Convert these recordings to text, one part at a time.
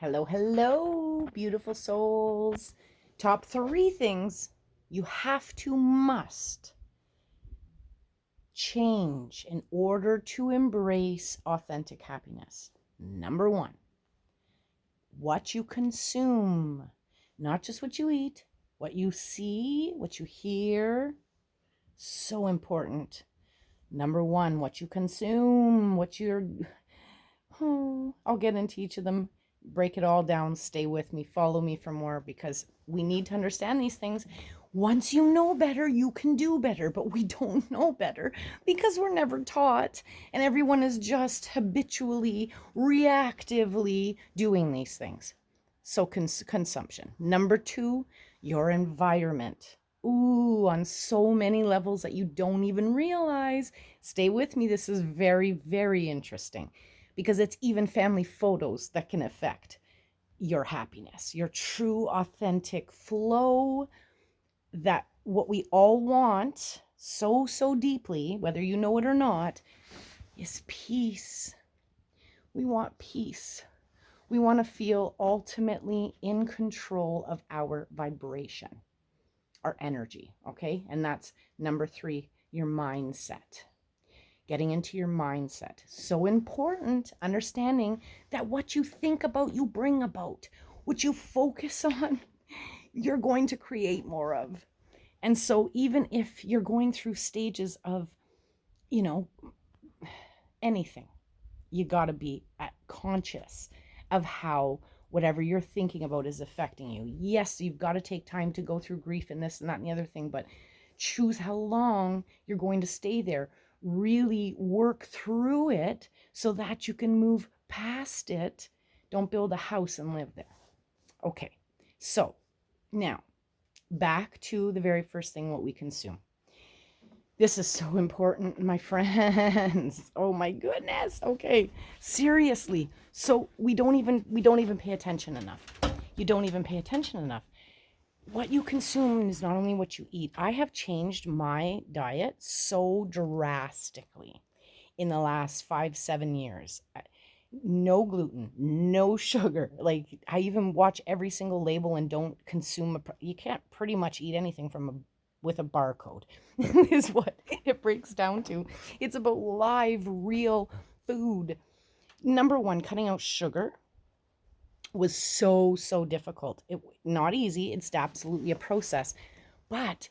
Hello, hello, beautiful souls. Top 3 things you must change in order to embrace authentic happiness. Number 1, what you consume, not just what you eat, what you see, what you hear. So important. Number 1, what you consume, I'll get into each of them, break it all down, stay with me, follow me for more, because we need to understand these things. Once you know better, you can do better, but we don't know better because we're never taught, and everyone is just habitually, reactively doing these things. So consumption. Number 2, your environment. Ooh, on so many levels that you don't even realize. Stay with me. This is very, very interesting because it's even family photos that can affect your happiness, your true, authentic flow, that what we all want so, so deeply, whether you know it or not, is peace. We want peace. We want to feel ultimately in control of our vibration, our energy, okay? And that's number 3, your mindset. Getting into your mindset. So important, understanding that what you think about, you bring about. What you focus on, you're going to create more of. And so even if you're going through stages of, you know, anything, you got to be conscious of how whatever you're thinking about is affecting you. Yes, you've got to take time to go through grief and this and that and the other thing, but choose how long you're going to stay there. Really work through it so that you can move past it. Don't build a house and live there. Okay, so now back to the very first thing, what we consume. This is so important, my friends. Oh my goodness. Okay. Seriously. So we don't even pay attention enough. You don't even pay attention enough. What you consume is not only what you eat. I have changed my diet so drastically in the last 5-7 years. No gluten, no sugar. Like, I even watch every single label and don't consume you can't pretty much eat anything with a barcode is what it breaks down to. It's about live, real food. Number 1, cutting out sugar was so, so difficult. It not easy. It's absolutely a process, but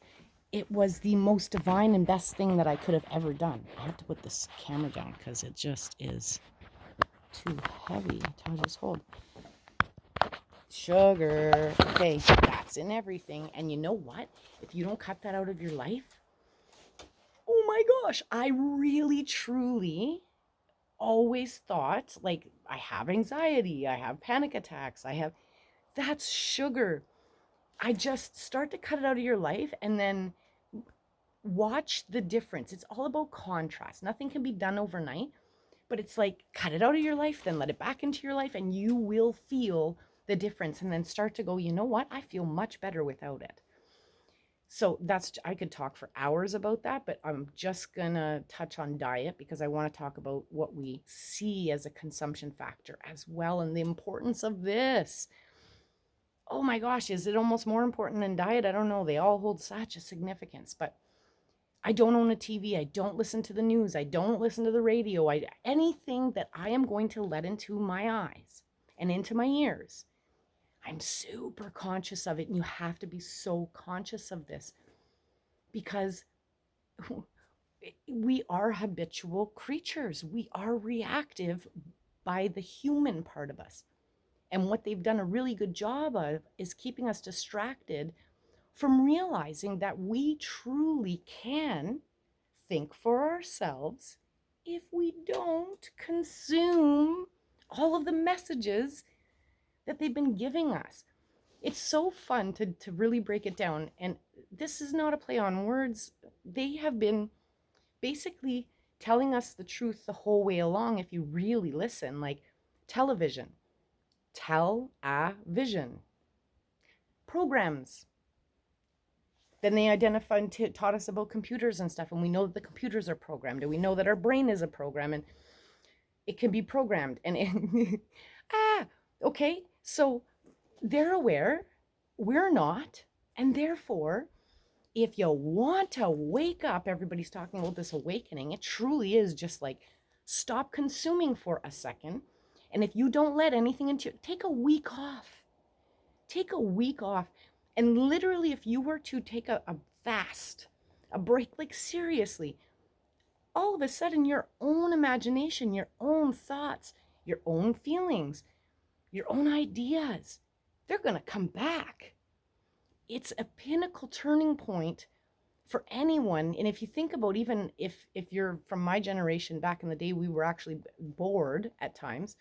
it was the most divine and best thing that I could have ever done. I have to put this camera down because it just is too heavy to just hold. Sugar. Okay, that's in everything. And you know what? If you don't cut that out of your life, oh my gosh, I really, truly always thought, like, I have anxiety, I have panic attacks, that's sugar. I just start to cut it out of your life and then watch the difference. It's all about contrast. Nothing can be done overnight, but it's like, cut it out of your life, then let it back into your life, and you will feel the difference, and then start to go, you know what? I feel much better without it. So I could talk for hours about that, but I'm just gonna touch on diet because I want to talk about what we see as a consumption factor as well, and the importance of this. Oh my gosh, is it almost more important than diet? I don't know. They all hold such a significance, but I don't own a TV. I don't listen to the news. I don't listen to the radio. Anything that I am going to let into my eyes and into my ears, I'm super conscious of it. And you have to be so conscious of this because we are habitual creatures. We are reactive by the human part of us. And what they've done a really good job of is keeping us distracted from realizing that we truly can think for ourselves if we don't consume all of the messages that they've been giving us. It's so fun to really break it down. And this is not a play on words. They have been basically telling us the truth the whole way along if you really listen. Like television, tell-a-vision, programs. Then they identified and taught us about computers and stuff, and we know that the computers are programmed, and we know that our brain is a program, and it can be programmed. And Okay, so they're aware, we're not, and therefore, if you want to wake up, everybody's talking about this awakening. It truly is just like stop consuming for a second. And if you don't let anything into it, take a week off. Take a week off. And literally, if you were to take a fast, a break, like seriously, all of a sudden, your own imagination, your own thoughts, your own feelings, your own ideas, they're going to come back. It's a pinnacle turning point for anyone. And if you think about, even if you're from my generation, back in the day, we were actually bored at times.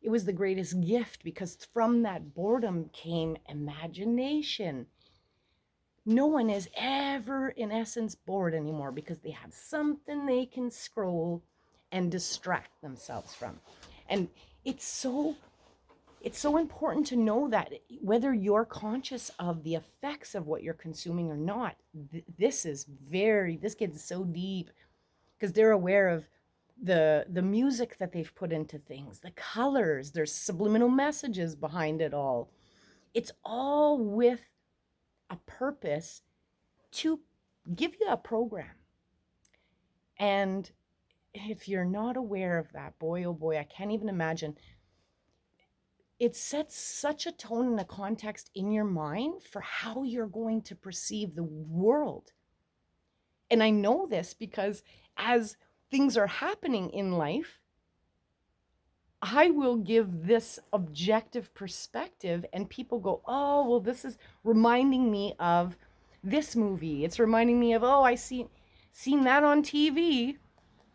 It was the greatest gift because from that boredom came imagination. No one is ever, in essence, bored anymore because they have something they can scroll and distract themselves from. And it's so important to know that whether you're conscious of the effects of what you're consuming or not, this gets so deep because they're aware of the music that they've put into things, the colors, there's subliminal messages behind it all. It's all with a purpose to give you a program. And if you're not aware of that, boy, oh boy, I can't even imagine. It sets such a tone and a context in your mind for how you're going to perceive the world. And I know this because as things are happening in life, I will give this objective perspective and people go, oh, well, this is reminding me of this movie. It's reminding me of, oh, I seen that on TV,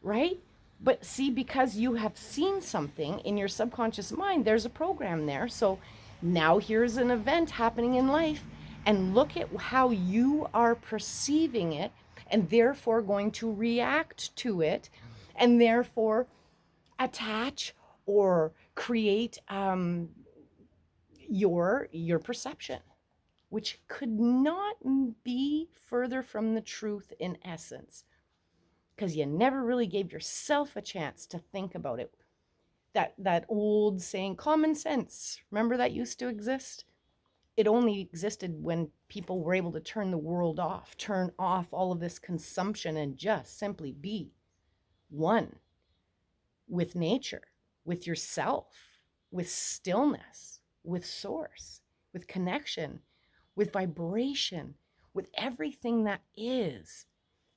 right? But see, because you have seen something in your subconscious mind, there's a program there. So now here's an event happening in life, and look at how you are perceiving it, and therefore going to react to it, and therefore attach or create your perception, which could not be further from the truth in essence, because you never really gave yourself a chance to think about it. That old saying, common sense, remember that used to exist? It only existed when people were able to turn the world off, turn off all of this consumption, and just simply be one with nature, with yourself, with stillness, with source, with connection, with vibration, with everything that is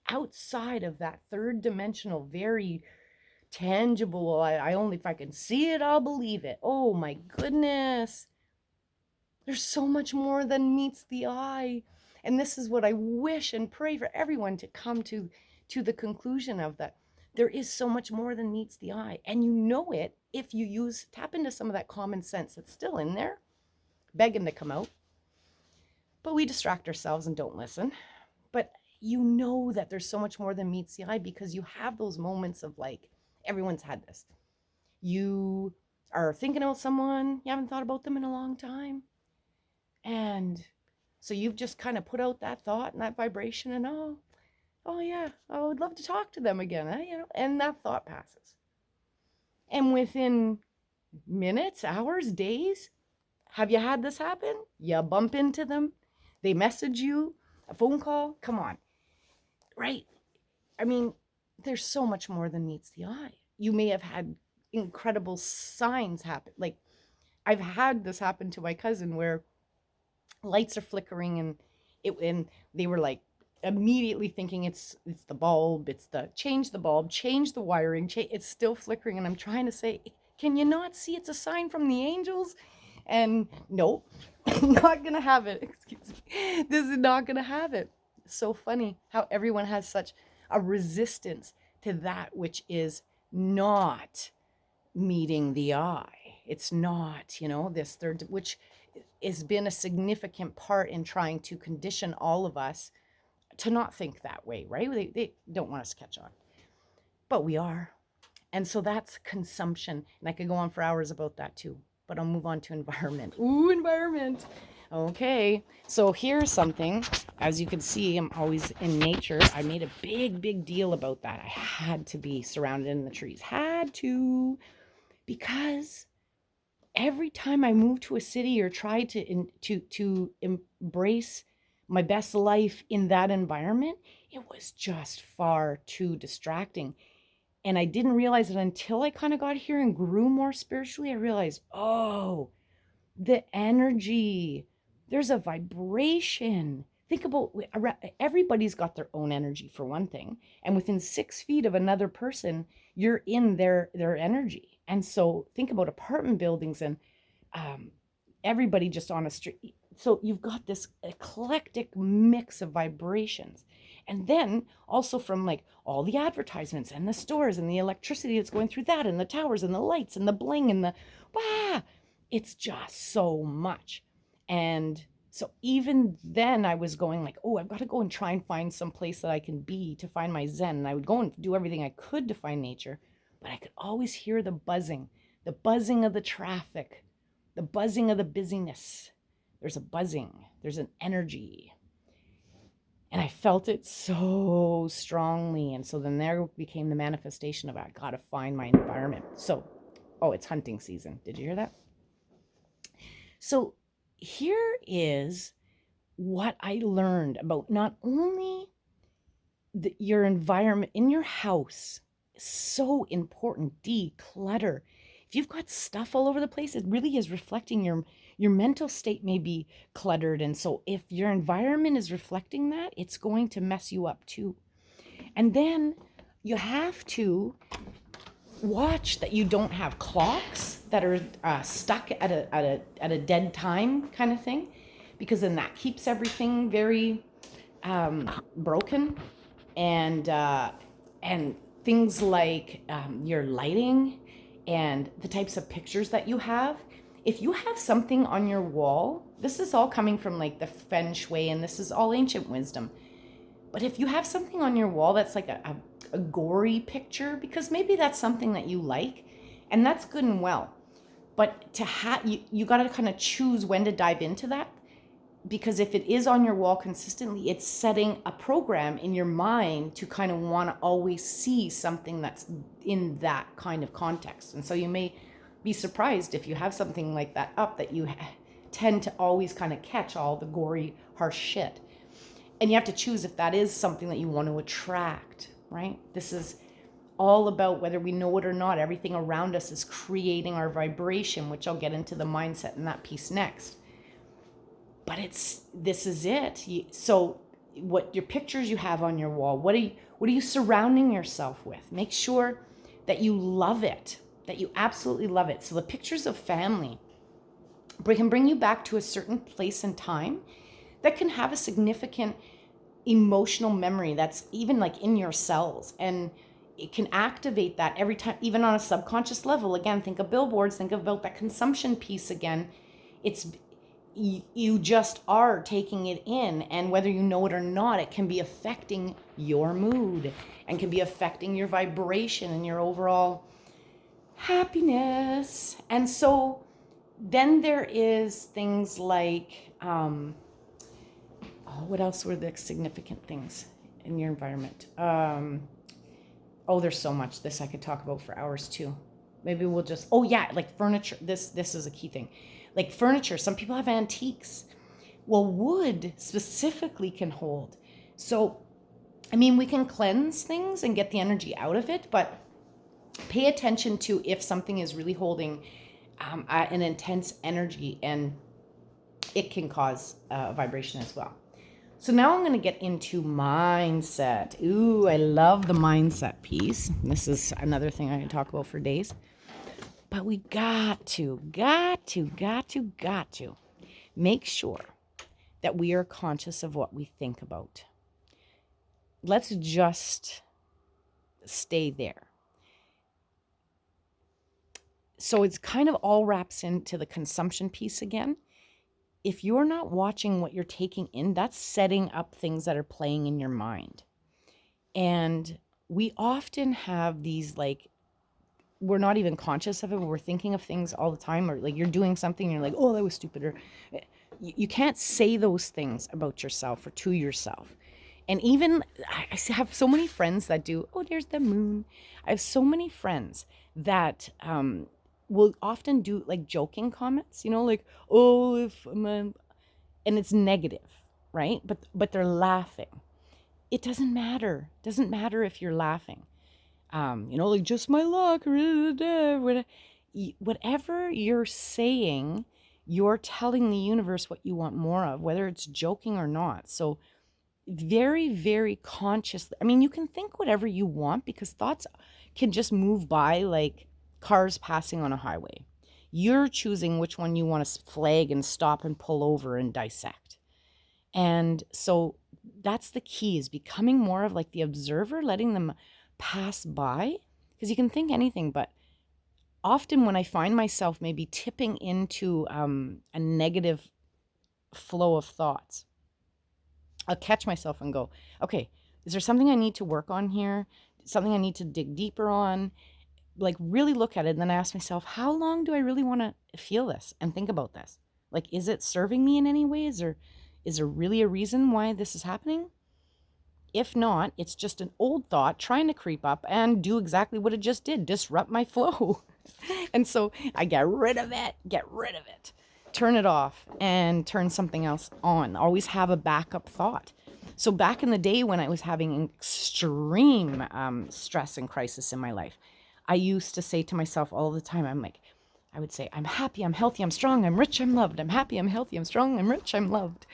outside of that third dimensional, very tangible. I only, if I can see it, I'll believe it. Oh my goodness. There's so much more than meets the eye. And this is what I wish and pray for everyone to come to the conclusion of, that there is so much more than meets the eye. And you know it if you tap into some of that common sense that's still in there, begging to come out. But we distract ourselves and don't listen. But you know that there's so much more than meets the eye because you have those moments of, like, everyone's had this. You are thinking about someone, you haven't thought about them in a long time. And so you've just kind of put out that thought and that vibration, and oh yeah, I would love to talk to them again, and that thought passes. And within minutes, hours, days, have you had this happen? You bump into them, they message you, a phone call, come on, right? I mean, there's so much more than meets the eye. You may have had incredible signs happen. Like, I've had this happen to my cousin where lights are flickering, and they were like immediately thinking it's the bulb, it's the change the bulb, change the wiring, it's still flickering. And I'm trying to say, can you not see it's a sign from the angels? And nope, not gonna have it. Excuse me, this is not gonna have it. So funny how everyone has such a resistance to that which is not meeting the eye. It's not, this third, which has been a significant part in trying to condition all of us to not think that way, right? They don't want us to catch on, but we are. And so that's consumption. And I could go on for hours about that too, but I'll move on to environment. Ooh, environment. Okay, so here's something. As you can see, I'm always in nature. I made a big deal about that. I had to be surrounded in the trees. Had to, because every time I moved to a city or tried to embrace my best life in that environment, it was just far too distracting. And I didn't realize it until I kind of got here and grew more spiritually. I realized, oh, the energy, there's a vibration. Think about, everybody's got their own energy for one thing, and within 6 feet of another person you're in their energy. And so think about apartment buildings and um, everybody just on a street. So you've got this eclectic mix of vibrations. And then also from like all the advertisements and the stores and the electricity that's going through that and the towers and the lights and the bling and the wow, it's just so much. And so even then I was going like, oh, I've got to go and try and find some place that I can be to find my zen. And I would go and do everything I could to find nature, but I could always hear the buzzing of the traffic, the buzzing of the busyness. There's a buzzing, there's an energy. And I felt it so strongly. And so then there became the manifestation of I gotta find my environment. So, oh, it's hunting season. Did you hear that? So here is what I learned about not only your environment in your house is so important. Declutter. If you've got stuff all over the place, it really is reflecting your mental state may be cluttered. And so if your environment is reflecting that, it's going to mess you up too. And then you have to watch that you don't have clocks that are stuck at a dead time kind of thing, because then that keeps everything very broken. And things like your lighting and the types of pictures that you have. If you have something on your wall, this is all coming from like the feng shui, and this is all ancient wisdom. But if you have something on your wall that's like a gory picture, because maybe that's something that you like, and that's good and well. But to you got to kind of choose when to dive into that, because if it is on your wall consistently, it's setting a program in your mind to kind of want to always see something that's in that kind of context. And so you may be surprised if you have something like that up, that you tend to always kind of catch all the gory, harsh shit. And you have to choose if that is something that you want to attract, right? This is all about, whether we know it or not, everything around us is creating our vibration, which I'll get into the mindset in that piece next. But this is it. So what your pictures you have on your wall, what are you surrounding yourself with? Make sure that you love it, that you absolutely love it. So the pictures of family can bring you back to a certain place and time that can have a significant emotional memory that's even like in your cells, and it can activate that every time, even on a subconscious level. Again, think of billboards, think about that consumption piece again. It's you just are taking it in, and whether you know it or not, it can be affecting your mood and can be affecting your vibration and your overall happiness. And so then there is things like what else were the significant things in your environment? There's so much. This I could talk about for hours too. Maybe we'll just, like furniture. This is a key thing. Like furniture, some people have antiques. Well, wood specifically can hold. So, I mean, we can cleanse things and get the energy out of it, but pay attention to if something is really holding an intense energy, and it can cause vibration as well. So now I'm going to get into mindset. Ooh, I love the mindset piece. This is another thing I can talk about for days. But we got to make sure that we are conscious of what we think about. Let's just stay there. So it's kind of all wraps into the consumption piece again. If you're not watching what you're taking in, that's setting up things that are playing in your mind. And we often have these, like, we're not even conscious of it, but we're thinking of things all the time, or like you're doing something and you're like, oh, that was stupid. Or you can't say those things about yourself or to yourself. And even I have so many friends that do, oh, there's the moon. I have so many friends that will often do like joking comments, like, oh, if man, and it's negative, right? But they're laughing. It doesn't matter. Doesn't matter if you're laughing. Like just my luck, whatever you're saying, you're telling the universe what you want more of, whether it's joking or not. So very, very conscious. I mean, you can think whatever you want because thoughts can just move by like cars passing on a highway. You're choosing which one you want to flag and stop and pull over and dissect. And so that's the key, is becoming more of like the observer, letting them pass by, because you can think anything, but often when I find myself maybe tipping into a negative flow of thoughts, I'll catch myself and go, okay, is there something I need to work on here? Something I need to dig deeper on? Like really look at it. And then I ask myself, how long do I really want to feel this and think about this? Like, is it serving me in any ways, or is there really a reason why this is happening? If not, it's just an old thought trying to creep up and do exactly what it just did, disrupt my flow. And so I get rid of it, turn it off, and turn something else on. Always have a backup thought. So back in the day when I was having extreme stress and crisis in my life, I used to say to myself all the time, I would say, I'm happy, I'm healthy, I'm strong, I'm rich, I'm loved. I'm happy, I'm healthy, I'm strong, I'm rich, I'm loved.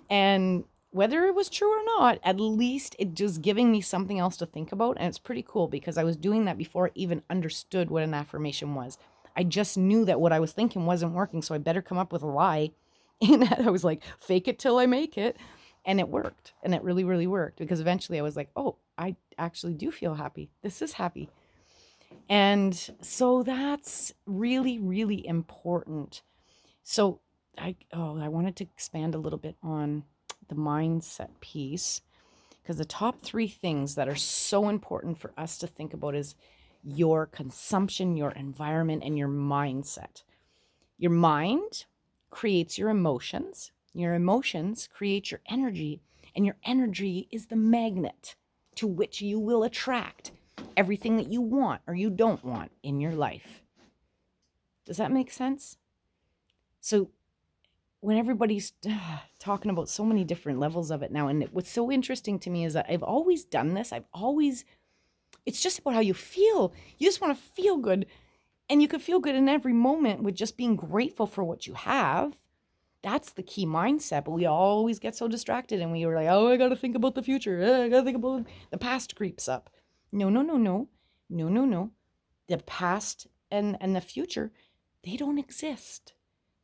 And whether it was true or not, at least it just giving me something else to think about. And it's pretty cool because I was doing that before I even understood what an affirmation was. I just knew that what I was thinking wasn't working, so I better come up with a lie. And I was like, fake it till I make it. And it worked. And it really, really worked, because eventually I was like, oh, I actually do feel happy. This is happy. And so that's really, really important. So I wanted to expand a little bit on the mindset piece, because the top 3 things that are so important for us to think about is your consumption, your environment, and your mindset. Your mind creates your emotions create your energy, and your energy is the magnet to which you will attract everything that you want or you don't want in your life. Does that make sense? So when everybody's talking about so many different levels of it now, and what's so interesting to me is that I've always done this. It's just about how you feel. You just want to feel good. And you can feel good in every moment with just being grateful for what you have. That's the key mindset. But we always get so distracted, and we were like, oh, I got to think about the future. I got to think about the past creeps up. No. The past and the future, they don't exist.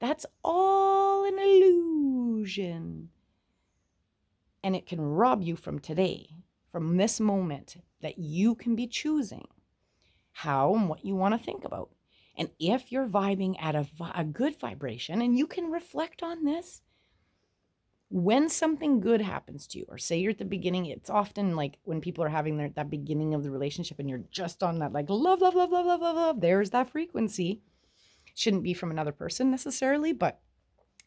That's all an illusion. And it can rob you from today, from this moment that you can be choosing how and what you want to think about. And if you're vibing at a good vibration, and you can reflect on this, when something good happens to you, or say you're at the beginning, it's often like when people are having that beginning of the relationship and you're just on that like love, love, love, love, love, love, love, there's that frequency. Shouldn't be from another person necessarily, but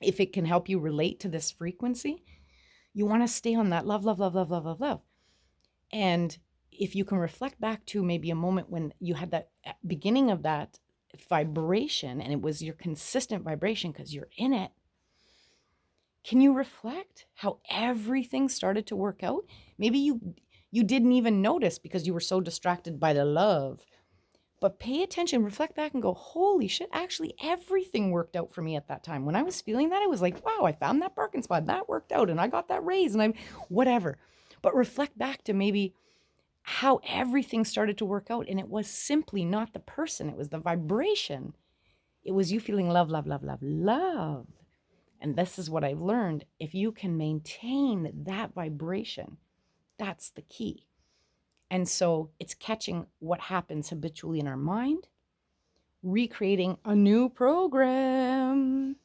if it can help you relate to this frequency, you want to stay on that love, love, love, love, love, love, love. And if you can reflect back to maybe a moment when you had that beginning of that vibration, and it was your consistent vibration because you're in it, can you reflect how everything started to work out? Maybe you didn't even notice because you were so distracted by the love. But pay attention, reflect back and go, holy shit, actually everything worked out for me at that time. When I was feeling that, I was like, wow, I found that parking spot, that worked out, and I got that raise, and whatever. But reflect back to maybe how everything started to work out. And it was simply not the person, it was the vibration. It was you feeling love, love, love, love, love. And this is what I've learned. If you can maintain that vibration, that's the key. And so it's catching what happens habitually in our mind, recreating a new program.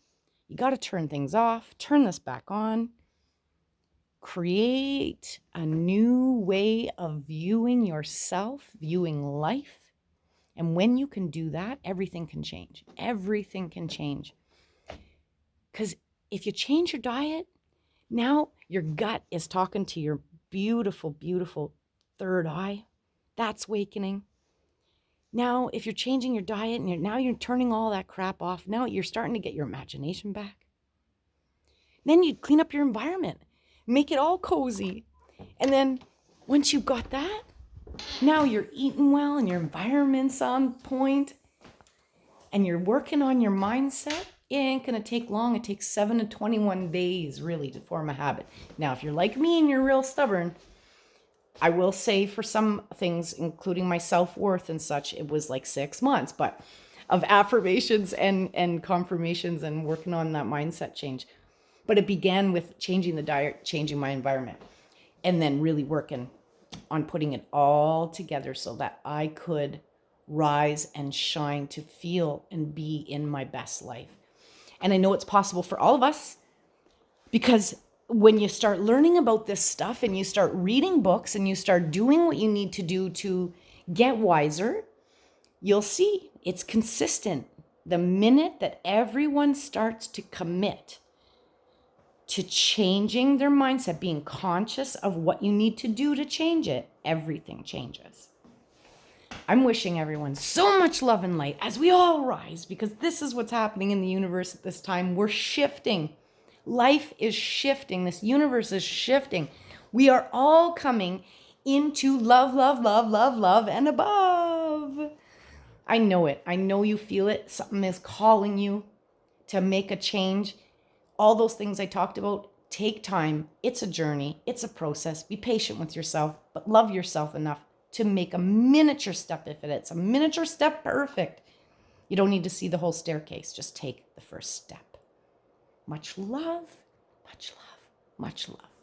You got to turn things off, turn this back on, create a new way of viewing yourself, viewing life. And when you can do that, everything can change. Everything can change. Because if you change your diet, now your gut is talking to your beautiful, beautiful third eye. That's awakening. Now, if you're changing your diet and now you're turning all that crap off, now you're starting to get your imagination back. Then you clean up your environment, make it all cozy. And then once you've got that, now you're eating well and your environment's on point and you're working on your mindset. It ain't going to take long. It takes 7 to 21 days really to form a habit. Now, if you're like me and you're real stubborn, I will say for some things, including my self-worth and such, it was like 6 months, but of affirmations and confirmations and working on that mindset change. But it began with changing the diet, changing my environment, and then really working on putting it all together so that I could rise and shine to feel and be in my best life. And I know it's possible for all of us, because when you start learning about this stuff and you start reading books and you start doing what you need to do to get wiser, you'll see it's consistent. The minute that everyone starts to commit to changing their mindset, being conscious of what you need to do to change it, everything changes. I'm wishing everyone so much love and light as we all rise, because this is what's happening in the universe at this time. We're shifting. Life is shifting. This universe is shifting. We are all coming into love, love, love, love, love, and above. I know it. I know you feel it. Something is calling you to make a change. All those things I talked about, take time. It's a journey. It's a process. Be patient with yourself, but love yourself enough to make a miniature step. If it's a miniature step, perfect. You don't need to see the whole staircase. Just take the first step. Much love, much love, much love.